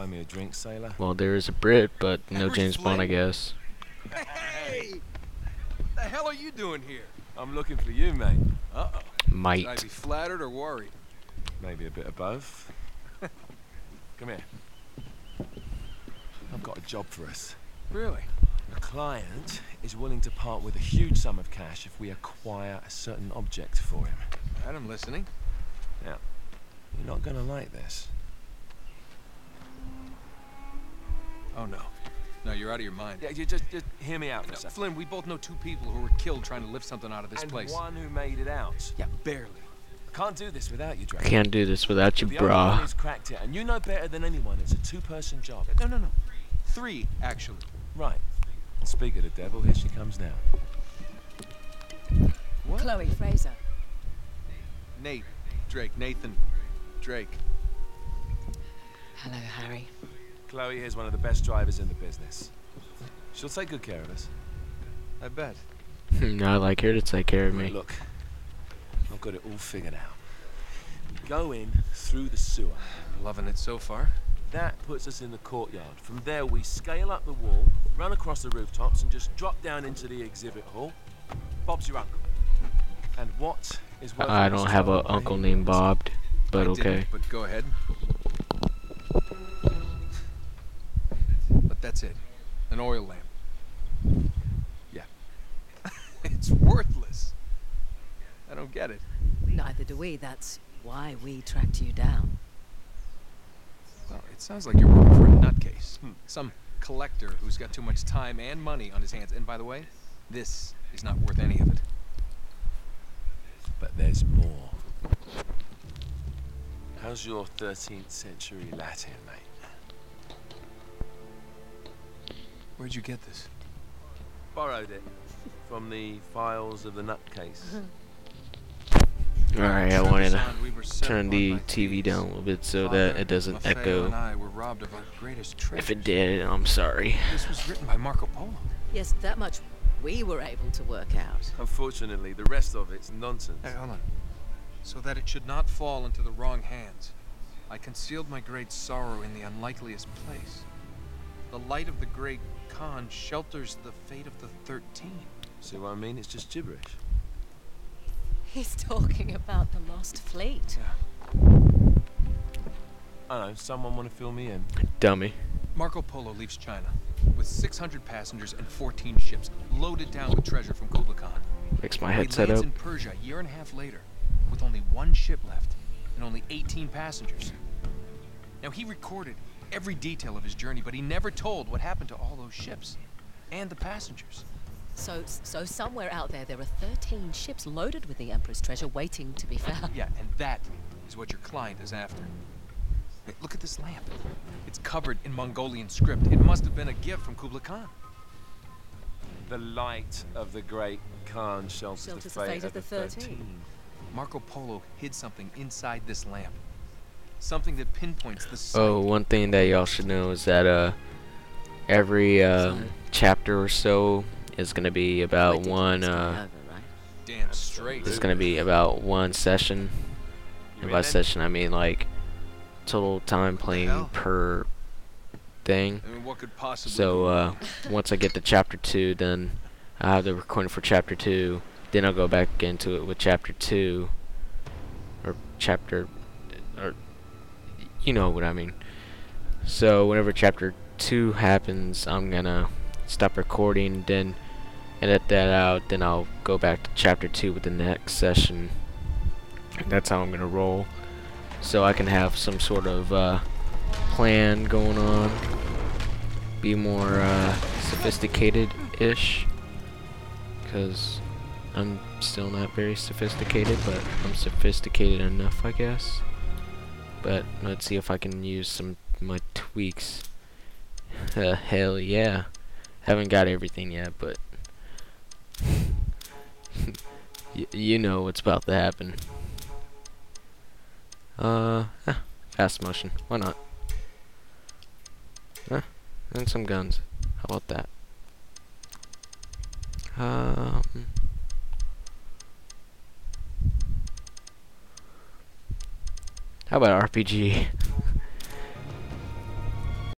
Buy me a drink, sailor? Well, there is a Brit, but no Henry James Bond, I Flynn? guess. Hey! What the hell are you doing here? I'm looking for you, mate. Uh-oh. Might. Should I be flattered or worried? Maybe a bit of both. Come here. I've got a job for us. Really? The client is willing to part with a huge sum of cash if we acquire a certain object for him. Right, I'm listening. Now, you're not gonna like this. Oh, no. No, you're out of your mind. Yeah, you just hear me out for No, a second. Flynn, we both know two people who were killed trying to lift something out of this And place. one who made it out. Yeah, barely. I can't do this without you, Drake. Can't do this without you, The only one brah. who's cracked it, and you know better than anyone, it's a two-person job. No. 3, actually. Right. And speak of the devil, here she comes now. What? Chloe Fraser. Nate. Drake. Nathan. Drake. Hello, Harry. Chloe here's one of the best drivers in the business. She'll take good care of us. I bet. I like her to take care of Right, me. look, I've got it all figured out. We go in through the sewer. Loving it so far. That puts us in the courtyard. From there, we scale up the wall, run across the rooftops, and just drop down into the exhibit hall. Bob's your uncle. And what is worth I don't have an uncle named Bob, but I okay. didn't, but go ahead. But that's it. An oil lamp. Yeah. It's worthless. I don't get it. Neither do we. That's why we tracked you down. Well, it sounds like you're working for a nutcase. Some collector who's got too much time and money on his hands. And by the way, this is not worth any of it. But there's more. How's your 13th century Latin, mate? Where'd you get this? Borrowed it from the files of the nutcase. Alright, I wanted to Trebizond, we were set turn upon the by TV thieves. down a little bit so Father, that it doesn't Maffeo, echo. and I were robbed of our greatest treasures. If it did, I'm sorry. This was written by Marco Polo. Yes, that much we were able to work out. Unfortunately, the rest of it's nonsense. Hey, hold on. So that it should not fall into the wrong hands, I concealed my great sorrow in the unlikeliest place. The light of the great Khan shelters the fate of the 13. See what I mean? It's just gibberish. He's talking about the lost fleet. I don't know, someone want to fill me in? Dummy. Marco Polo leaves China with 600 passengers and 14 ships loaded down with treasure from Kublai Khan. Makes my He headset lands up. in Persia a year and a half later with only 1 ship left and only 18 passengers. Now, he recorded every detail of his journey, but he never told what happened to all those ships and the passengers. So somewhere out there are 13 ships loaded with the Emperor's treasure waiting to be found. Yeah, and that is what your client is after. Hey, look at this lamp. It's covered in Mongolian script. It must have been a gift from Kublai Khan. The light of the great Khan shelters the fate of the 13. Marco Polo hid something inside this lamp. Something that pinpoints the site. Oh, one thing that y'all should know is that every chapter or so is gonna be about Waiting till one it's all over, right? Damn straight. it's gonna be about one session. You And in by then? session I mean like total time playing hell? per thing. I mean, what could possibly So go wrong? once I get to chapter 2, then I have the recording for chapter 2. Then I'll go back into it with chapter 2, or you know what I mean. So whenever chapter 2 happens, I'm gonna stop recording, then edit that out. Then I'll go back to chapter 2 with the next session. That's how I'm gonna roll, so I can have some sort of plan going on. Be more sophisticated-ish, because I'm still not very sophisticated, but I'm sophisticated enough, I guess. But let's see if I can use some of my tweaks. Hell yeah. Haven't got everything yet, but you know what's about to happen. Fast motion. Why not? And some guns. How about that? How about RPG?